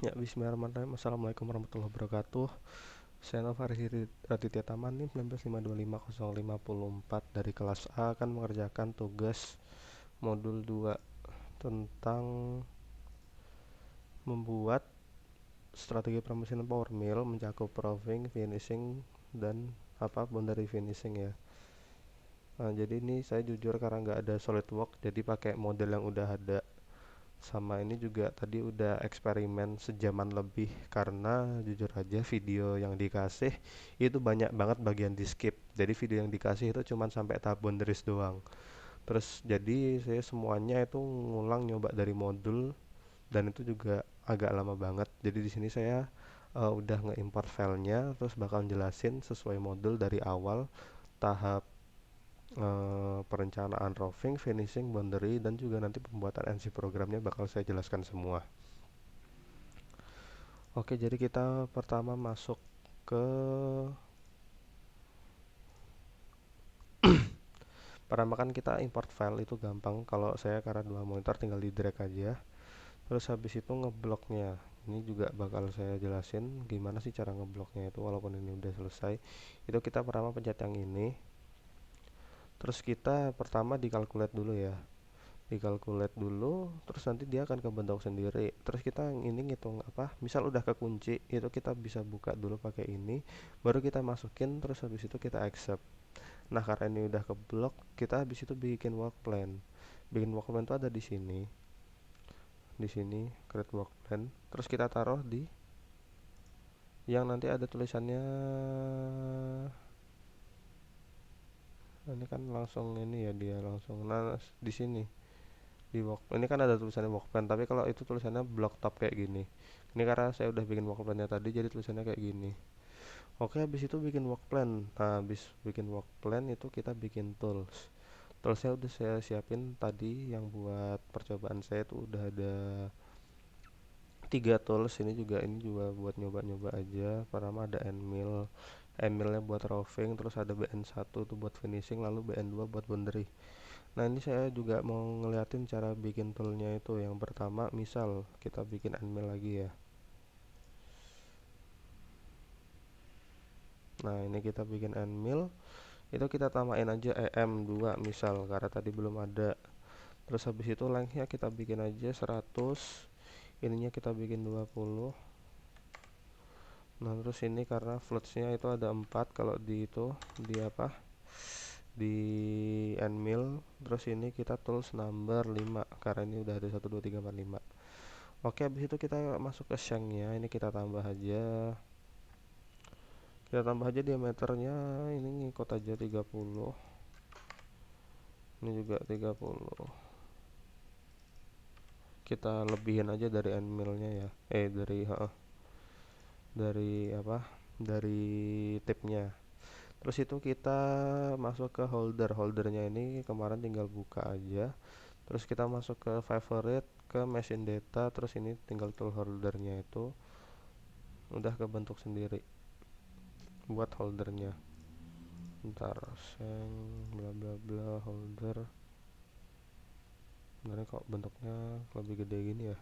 Ya, bismillahirrahmanirrahim. Assalamualaikum warahmatullahi wabarakatuh. Saya Nova Raditya Taman nih, 19525054 dari kelas A akan mengerjakan tugas modul 2 tentang membuat strategi permesin power mill mencakup proving, finishing, dan boundary finishing ya. Nah, jadi ini saya jujur karena nggak ada SolidWorks, jadi pakai model yang udah ada. Sama ini juga tadi udah eksperimen sejaman lebih karena jujur aja video yang dikasih itu banyak banget bagian di skip. Jadi video yang dikasih itu cuma sampai tahap boundaries doang. Terus jadi saya semuanya itu ngulang nyoba dari modul dan itu juga agak lama banget. Jadi di sini saya udah nge-import filenya terus bakal jelasin sesuai modul dari awal tahap perencanaan roughing, finishing, boundary, dan juga nanti pembuatan NC programnya bakal saya jelaskan semua. Oke, jadi kita pertama masuk ke pertama kan kita import file itu gampang. Kalau saya karena dua monitor tinggal di drag aja. Terus habis itu ngebloknya. Ini juga bakal saya jelasin gimana sih cara ngebloknya itu walaupun ini udah selesai. Itu kita pertama pencet yang ini. Terus kita pertama dikalkulate dulu ya. Dikalkulate dulu terus nanti dia akan kebentuk sendiri. Terus kita ini ngitung misal udah kekunci itu kita bisa buka dulu pakai ini baru kita masukin terus habis itu kita accept. Nah, karena ini udah keblok kita habis itu bikin work plan. Bikin work plan itu ada di sini create work plan terus kita taruh di yang nanti ada tulisannya. Ini kan langsung ini ya dia langsung di sini di work ini kan ada tulisannya work plan tapi kalau itu tulisannya block top kayak gini. Ini karena saya udah bikin work plannya tadi jadi tulisannya kayak gini. Oke, habis itu bikin work plan. Nah, habis bikin work plan itu kita bikin toolsnya udah saya siapin tadi yang buat percobaan saya itu udah ada 3 tools. Ini juga buat nyoba-nyoba aja. Pertama ada Nmill nya buat roughing, terus ada BN1 tuh buat finishing, lalu BN2 buat boundary. Nah, ini saya juga mau ngeliatin cara bikin toolnya itu. Yang pertama, misal kita bikin Nmill lagi ya. Nah, ini kita bikin Nmill, itu kita tamain aja EM2 misal, karena tadi belum ada. Terus habis itu lengthnya kita bikin aja 100, ininya kita bikin 20. Nah, terus ini karena floatsnya itu ada 4 kalau di itu, di di Nmill. Terus ini kita tools number 5 karena ini udah ada 1 2 3 4 5. Oke, habis itu kita masuk ke shanknya. Ini kita tambah aja diameternya. Ini ngikut aja 30. Ini juga 30. Kita lebihin aja dari Nmill-nya ya. Dari tipnya. Terus itu kita masuk ke holdernya. Ini kemarin tinggal buka aja. Terus kita masuk ke favorite, ke machine data. Terus ini tinggal tool holdernya itu udah kebentuk sendiri buat holdernya. Ntar seng bla bla bla holder. Sebenarnya kok bentuknya lebih gede gini ya.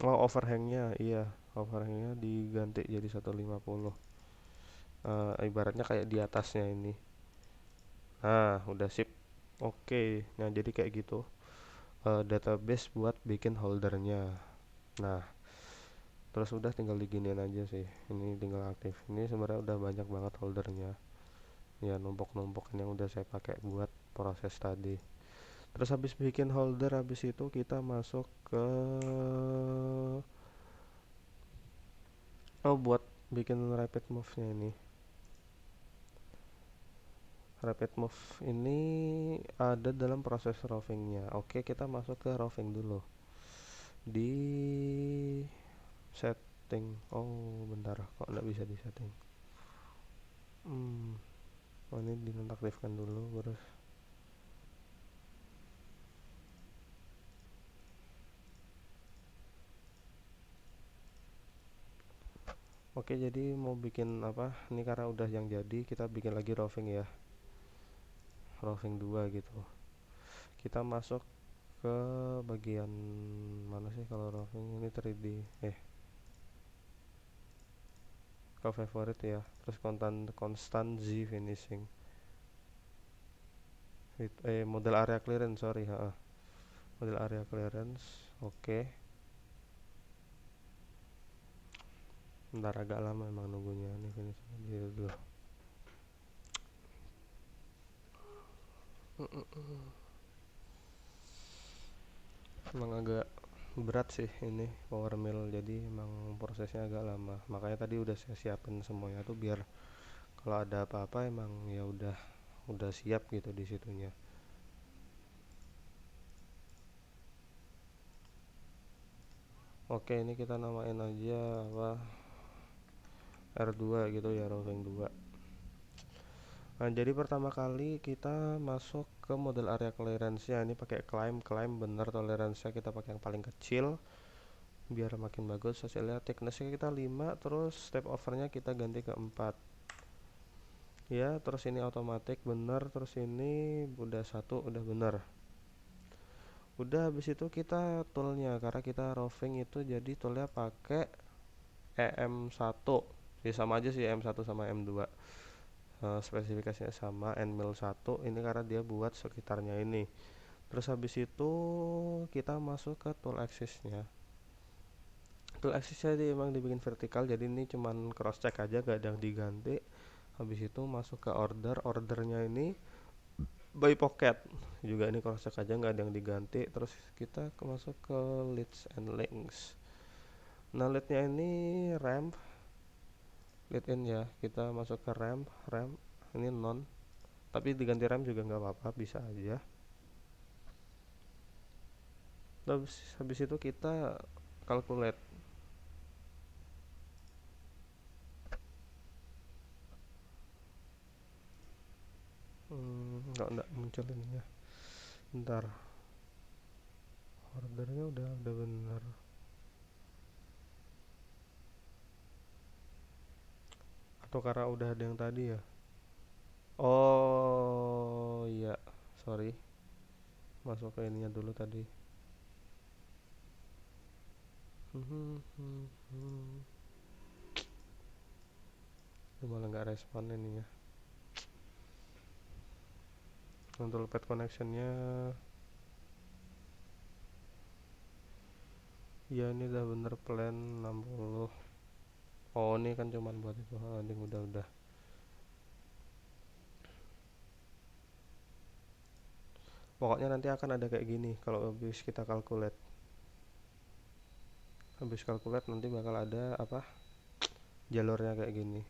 Oh, overhangnya, iya, overhangnya diganti jadi 150. Ibaratnya kayak di atasnya ini. Nah, udah sip. Oke, nah jadi kayak gitu. Database buat bikin holdernya. Nah, terus udah tinggal diginiin aja sih. Ini tinggal aktif. Ini sebenarnya udah banyak banget holdernya. Ya, numpuk-numpuk yang udah saya pakai buat proses tadi. Terus habis bikin holder, habis itu kita masuk ke buat bikin rapid move-nya ini. Rapid move ini ada dalam proses roughing-nya. Oke, kita masuk ke roughing dulu. Di setting. Oh, bentar, kok nggak bisa di setting? Oh, ini dinonaktifkan dulu terus. Oke, jadi mau bikin apa? Ini karena udah yang jadi, kita bikin lagi roughing ya. Roughing 2 gitu. Kita masuk ke bagian mana sih kalau roving ini 3D, ke favorite ya, terus constant Z finishing, model area clearance, sorry, model area clearance. Oke. Bentar, agak lama emang nunggunya nih finishing dulu. Emang agak berat sih ini power mill, jadi emang prosesnya agak lama, makanya tadi udah saya siapin semuanya tuh biar kalau ada apa-apa emang ya udah siap gitu di situnya. Oke, ini kita namain aja apa, R2 gitu ya, roving 2. Nah, jadi pertama kali kita masuk ke model area clearance nya, ini pakai climb bener, toleransinya kita pakai yang paling kecil biar makin bagus hasilnya. Thicknessnya kita 5, terus step overnya kita ganti ke 4 ya. Terus ini otomatis bener, terus ini udah satu, udah bener. Udah, habis itu kita toolnya, karena kita roving itu jadi toolnya pakai EM1 ya, sama aja sih EM1 sama M2, spesifikasinya sama, Nmil 1 ini karena dia buat sekitarnya ini. Terus habis itu kita masuk ke tool axis-nya. Tool axis-nya emang dibikin vertikal, jadi ini cuman cross check aja, gak ada yang diganti. Habis itu masuk ke ordernya ini by pocket juga, ini cross check aja, nggak ada yang diganti. Terus kita masuk ke leads and links. Nah, leadnya ini ramp, lead in ya, kita masuk ke ramp ini non, tapi diganti ramp juga nggak apa-apa, bisa aja. Terus habis itu kita calculate. Nggak muncul ini ya, bentar, ordernya udah bener atau karena udah ada yang tadi ya. Oh iya, sorry, masuk ke ininya dulu tadi. Ini malah nggak respon ini ya. Untuk pet connectionnya ya, ini udah bener plan 60. Oh, ini kan cuman buat itu. Ini udah. Pokoknya nanti akan ada kayak gini kalau habis kita calculate. Habis calculate nanti bakal ada apa, jalurnya kayak gini.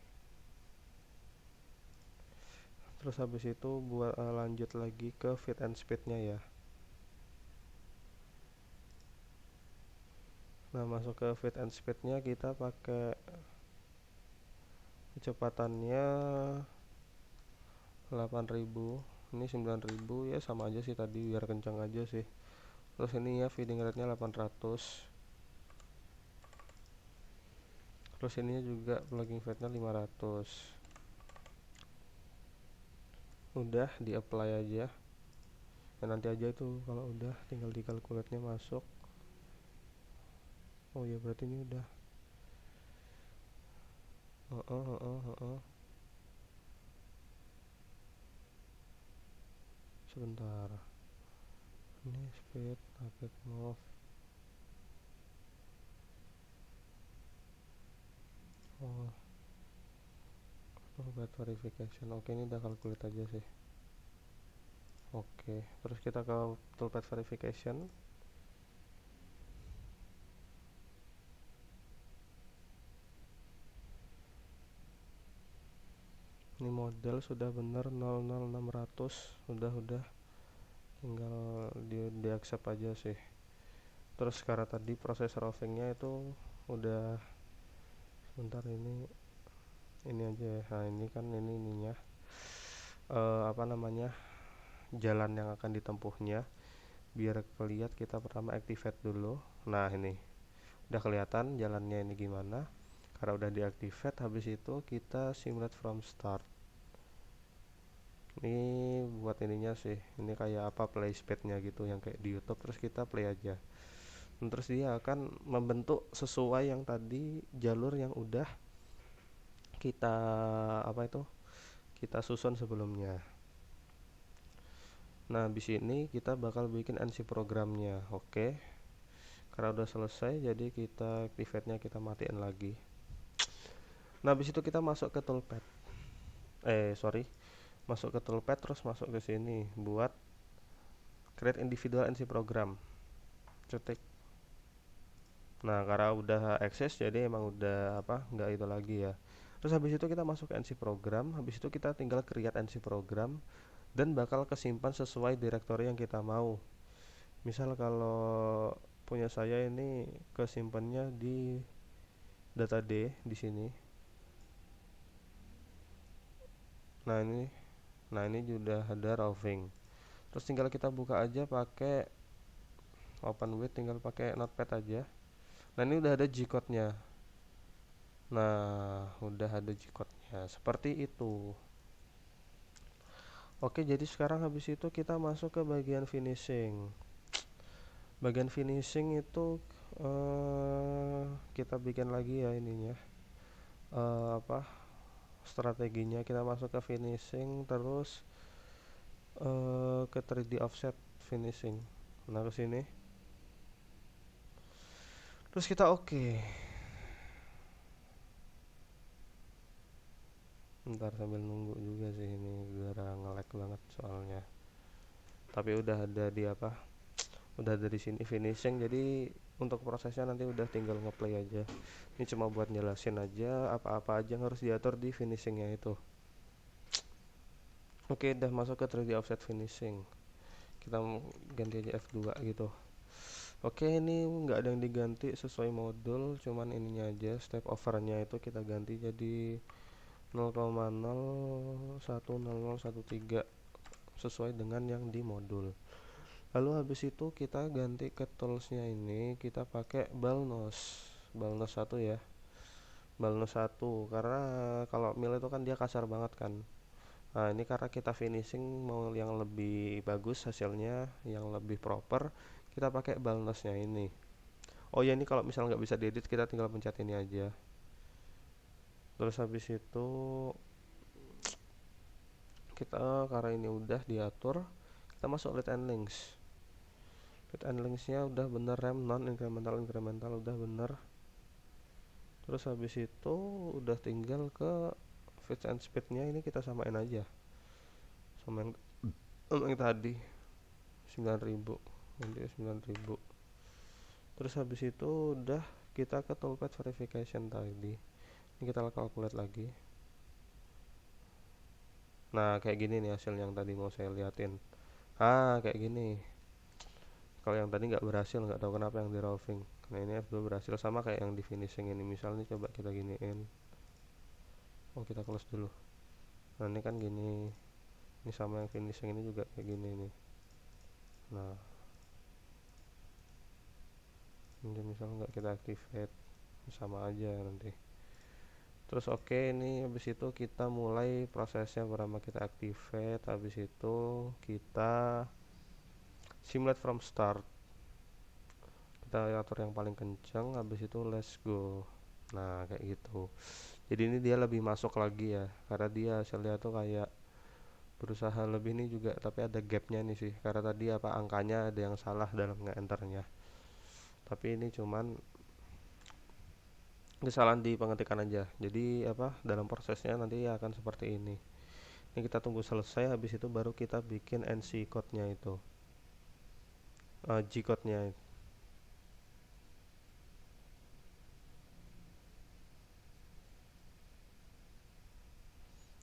Terus habis itu buat lanjut lagi ke fit and speednya ya. Nah, masuk ke fit and speednya kita pakai kecepatannya 8000, ini 9000 ya, sama aja sih tadi, biar kencang aja sih. Terus ini ya feeding rate nya 800. Terus ininya juga plugging fat nya 500. Udah di apply aja ya, nanti aja itu kalau udah tinggal di calculate nya masuk. Oh ya, berarti ini udah. Sebentar, ini speed target move. Oh, buat verification. Oke, ini udah calculate aja sih. Oke, terus kita ke toolpad verification. Ini model sudah bener 00600, udah tinggal di accept aja sih. Terus karena tadi proses rovingnya itu udah, sebentar, ini aja ya. Nah, ini kan ininya apa namanya, jalan yang akan ditempuhnya. Biar kelihatan kita pertama activate dulu. Nah, ini udah kelihatan jalannya ini gimana karena udah diactivate. Habis itu kita simulate from start. Ini buat ininya sih, ini kayak apa, play speednya gitu yang kayak di YouTube, terus kita play aja. Terus dia akan membentuk sesuai yang tadi jalur yang udah kita apa itu, kita susun sebelumnya. Nah, di sini kita bakal bikin NC programnya. Oke. Karena udah selesai, jadi kita activate-nya kita matiin lagi. Nah, habis itu kita masuk ke toolpad. Sorry, masuk ke toolpad terus masuk ke sini buat create individual NC program. Cetek. Nah, karena udah akses jadi emang udah apa? Nggak itu lagi ya. Terus habis itu kita masuk ke NC program, habis itu kita tinggal create NC program dan bakal kesimpan sesuai direktori yang kita mau. Misal kalau punya saya ini kesimpannya di data D di sini. Nah, ini sudah ada roving. Terus tinggal kita buka aja pakai open with, tinggal pakai notepad aja. Nah, ini udah ada G-code-nya. Nah, udah ada G-code-nya. Seperti itu. Oke, jadi sekarang habis itu kita masuk ke bagian finishing. Bagian finishing itu kita bikin lagi ya ininya. Apa? Strateginya kita masuk ke finishing terus ke 3D offset finishing. Nah, ke sini. Terus kita oke. Ntar sambil nunggu juga sih, ini gara nge-lag banget soalnya. Tapi udah ada di apa? Udah ada di sini finishing, jadi untuk prosesnya nanti udah tinggal ngeplay aja. Ini cuma buat jelasin aja apa-apa aja yang harus diatur di finishingnya itu. Oke, udah masuk ke 3D offset finishing. Kita ganti aja F2 gitu. Oke, ini nggak ada yang diganti sesuai modul, cuman ininya aja, step overnya itu kita ganti jadi 0,0100013 sesuai dengan yang di modul. Lalu habis itu kita ganti ke toolsnya, ini kita pakai balnos 1 ya, balnos 1 karena kalau mil itu kan dia kasar banget kan. Nah, ini karena kita finishing mau yang lebih bagus hasilnya, yang lebih proper, kita pakai balnosnya ini. Oh ya, ini kalau misalnya nggak bisa diedit kita tinggal pencet ini aja. Terus habis itu kita, karena ini udah diatur, kita masuk lead and links. Lead and linksnya udah bener, rem non incremental incremental udah bener. Terus habis itu udah tinggal ke fetch and speednya, ini kita samain aja sama yang tadi 9000, nanti 9000. Terus habis itu udah kita ke toolpad verification tadi, ini kita calculate lagi. Nah, kayak gini nih hasil yang tadi mau saya liatin. Kayak gini. Kalau yang tadi nggak berhasil, nggak tahu kenapa yang di roving. Nah, ini F2 berhasil, sama kayak yang di finishing ini. Misalnya coba kita giniin. Oh, kita close dulu. Nah, ini kan gini. Ini sama yang finishing ini juga kayak gini nih. Nah, ini misalnya nggak kita activate, sama aja nanti. Terus oke, ini habis itu kita mulai prosesnya. Pertama kita activate, habis itu kita simulate from start, kita atur yang paling kencang, habis itu let's go. Nah, kayak gitu. Jadi ini dia lebih masuk lagi ya, karena dia hasilnya tuh kayak berusaha lebih nih juga, tapi ada gapnya nih sih, karena tadi apa, angkanya ada yang salah dalam nge-enternya. Tapi ini cuman kesalahan di pengetikan aja, jadi apa, dalam prosesnya nanti akan seperti ini. Ini kita tunggu selesai, habis itu baru kita bikin NC code nya itu, G code nya.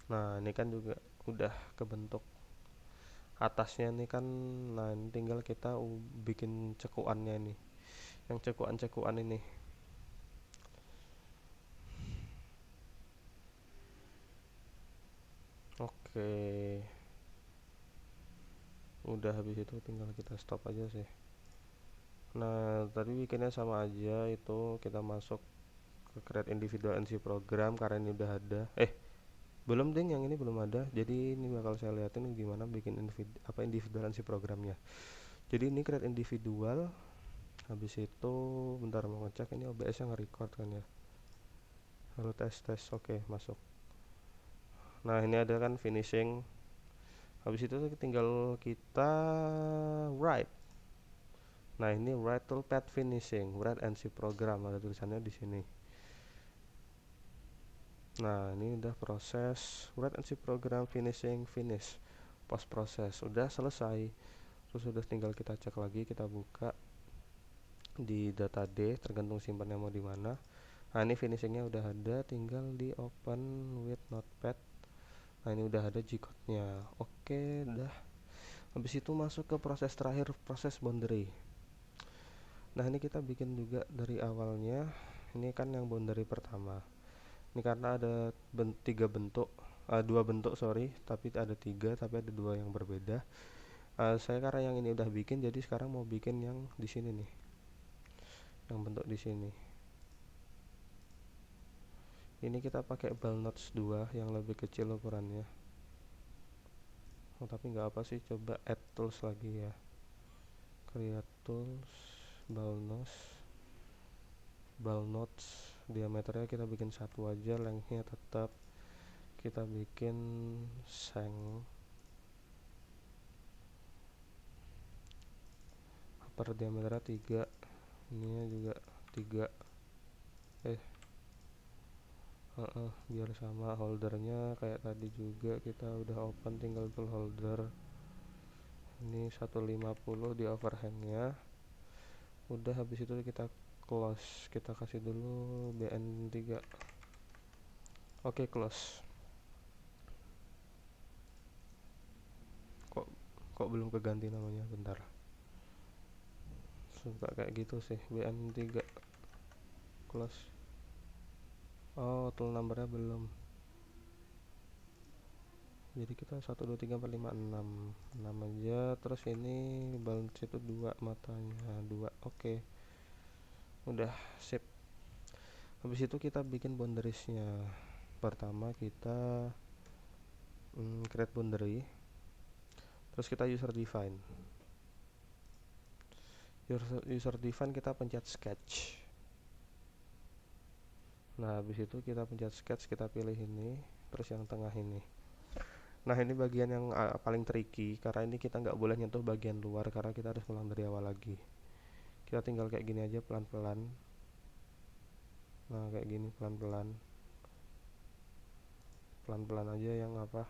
Nah, ini kan juga udah kebentuk atasnya nih kan. Nah, ini tinggal kita bikin cekuannya nih, yang cekuan-cekuan ini. Oke, udah habis itu tinggal kita stop aja sih. Nah, tadi bikinnya sama aja, itu kita masuk ke create individual NC program karena ini udah ada. Belum ding, yang ini belum ada. Jadi ini bakal saya liatin gimana bikin individualan si programnya. Jadi ini create individual. Habis itu bentar mau ngecek ini OBS yang nge-record kan ya. Halo tes tes, oke masuk. Nah ini ada kan finishing. Habis itu tinggal kita write. Nah ini write toolpath finishing, write and see program, ada tulisannya di sini. Nah ini udah proses write and see program finishing finish, post proses udah selesai. Terus udah tinggal kita cek lagi, kita buka di data D, tergantung simpannya mau di mana. Nah ini finishingnya udah ada, tinggal di open with notepad. Nah ini udah ada G-code-nya. Oke, udah. Habis itu masuk ke proses terakhir, proses boundary. Nah ini kita bikin juga dari awalnya. Ini kan yang boundary pertama. Ini karena ada tiga bentuk, dua bentuk sorry, tapi ada tiga, tapi ada dua yang berbeda. Saya karena yang ini udah bikin, jadi sekarang mau bikin yang di sini nih, yang bentuk di sini. Ini kita pakai ball notes 2 yang lebih kecil ukurannya. Oh tapi nggak apa sih, coba add tools lagi ya. Create tools, ball notes, diameternya kita bikin satu aja, lengthnya tetap kita bikin seng, upper diameternya 3, ininya juga 3, biar sama. Holdernya kayak tadi juga kita udah open, tinggal tool holder. Ini 150 di overhangnya. Udah, habis itu kita close, kita kasih dulu BN3. Oke, close. Kok belum keganti namanya, bentar. Suka kayak gitu sih, BN3 close. Oh, tool numbernya belum. Jadi kita 1 2 3 4 5 6 aja. Terus ini balance itu 2, matanya 2. Oke. Udah, sip. Habis itu kita bikin boundariesnya. Pertama kita create boundary. Terus kita user define. User define kita pencet sketch. Nah habis itu kita pencet sketch, kita pilih ini, terus yang tengah ini. Nah ini bagian yang paling tricky, karena ini kita nggak boleh nyentuh bagian luar, karena kita harus ulang dari awal lagi. Kita tinggal kayak gini aja, pelan-pelan. Nah kayak gini, pelan-pelan aja. Yang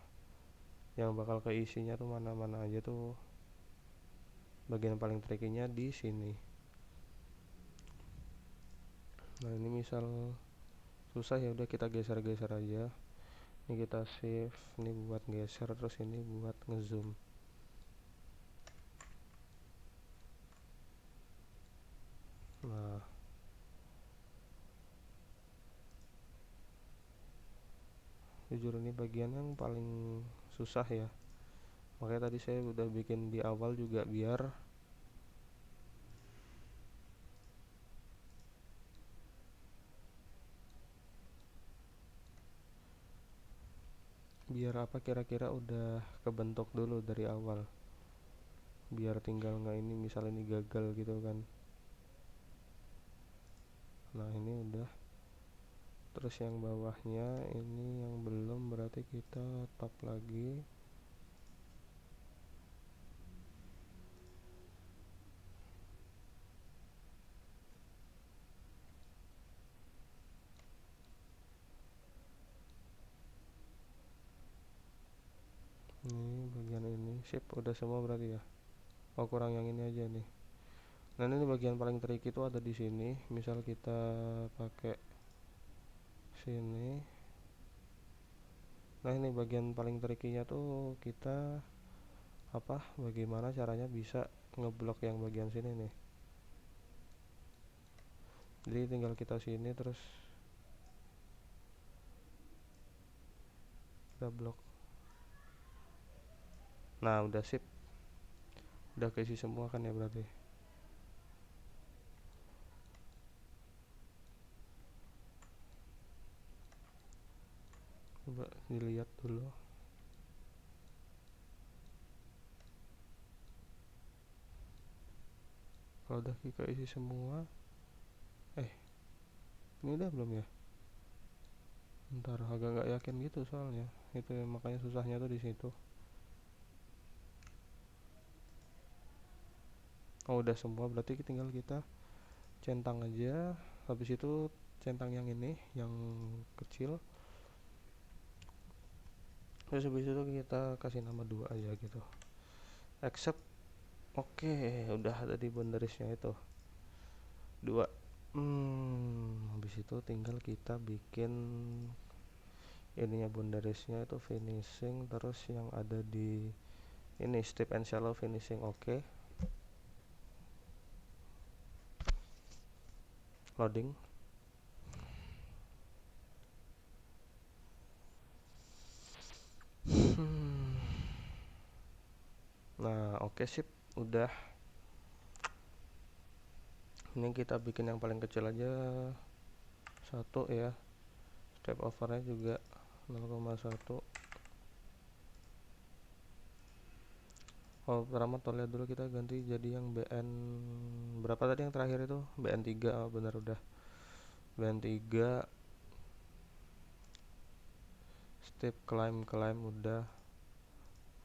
yang bakal keisinya tuh mana-mana aja tuh. Bagian paling tricky-nya di sini. Nah ini misal susah, ya udah kita geser-geser aja. Ini kita save, ini buat geser, terus ini buat ngezoom. Nah jujur ini bagian yang paling susah ya, makanya tadi saya udah bikin di awal juga biar apa, kira-kira udah kebentuk dulu dari awal, biar tinggal nggak ini misalnya ini gagal gitu kan. Nah ini udah. Terus yang bawahnya ini yang belum, berarti kita top lagi. Ini bagian ini, sip, udah semua berarti ya. Oh kurang yang ini aja nih. Nah ini bagian paling tricky itu ada di sini. Misal kita pakai sini. Nah ini bagian paling tricky-nya tuh kita bagaimana caranya bisa ngeblok yang bagian sini nih. Jadi tinggal kita sini, terus kita blok. Nah udah, sip, udah keisi semua kan ya berarti. Coba coba dilihat dulu. Kalau udah kita isi semua, ini udah belum ya? Ntar agak nggak yakin gitu soalnya. Itu ya, makanya susahnya tuh di situ. Oh udah semua, berarti tinggal kita centang aja. Habis itu centang yang ini, yang kecil. Terus habis itu kita kasih nama dua aja gitu. Accept. Oke, udah ada di boundariesnya itu dua. Habis itu tinggal kita bikin ininya boundariesnya itu finishing, terus yang ada di ini steep and shallow finishing. Oke. Loading. Nah oke, sip, udah. Ini kita bikin yang paling kecil aja, 1 ya. Step overnya juga 0,1. Oh pertama tuh lihat dulu, kita ganti jadi yang BN berapa tadi yang terakhir itu, BN 3. Oh benar, udah BN 3. Step climb udah.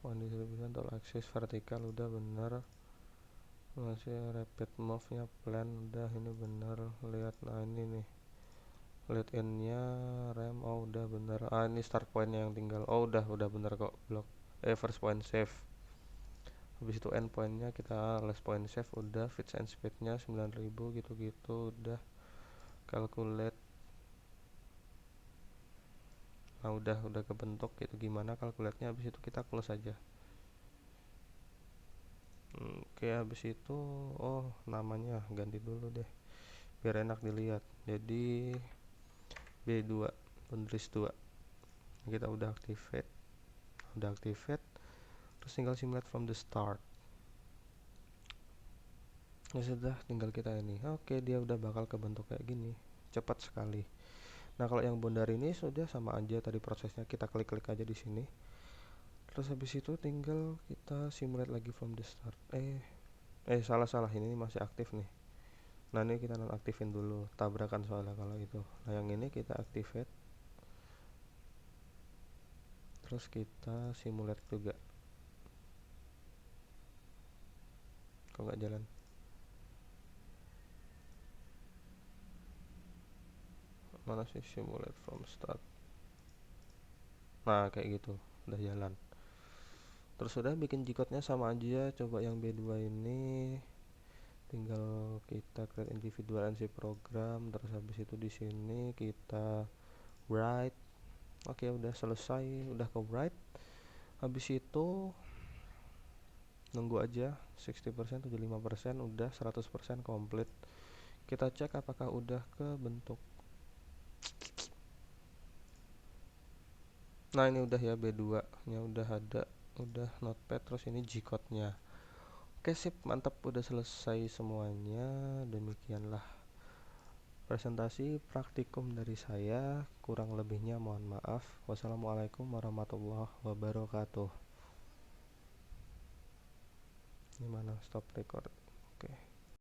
One distribution tool axis vertikal udah bener. Masih rapid move nya plan udah, ini bener. Lihat, nah ini nih lead in nya rem, oh udah bener. Ini start point nya yang tinggal. Oh udah bener kok. Block first point save. Habis itu end point nya kita last point save udah. Fits and speed nya 9000 gitu-gitu udah. Calculate. Nah udah kebentuk gitu. Gimana calculate nya, habis itu kita close aja. Oke, habis itu namanya ganti dulu deh biar enak dilihat. Jadi B2, boundaries 2. Kita udah activate, terus tinggal simulate from the start. Ya sudah, tinggal kita ini. Oke, dia udah bakal kebentuk kayak gini, cepat sekali. Nah kalau yang boundary ini sudah sama aja tadi prosesnya, kita klik aja di sini. Terus habis itu tinggal kita simulate lagi from the start. Salah, ini masih aktif nih. Nah ini kita nonaktifin dulu, tabrakan soalnya kalau itu. Nah yang ini kita activate, terus kita simulate juga. Kok nggak jalan? Mana sih simulate from start? Nah kayak gitu, udah jalan. Terus udah bikin G-code-nya sama aja. Coba yang B2 ini tinggal kita create individual NC program, terus habis itu di sini kita write. Oke, udah selesai, udah ke write. Habis itu nunggu aja 60%, 75%, udah 100% komplit. Kita cek apakah udah kebentuk. Nah ini udah ya, B2 nya udah ada, udah notepad, terus ini G-code nya. Oke sip, mantap, udah selesai semuanya. Demikianlah presentasi praktikum dari saya, kurang lebihnya mohon maaf. Wassalamualaikum warahmatullahi wabarakatuh. Gimana, stop record?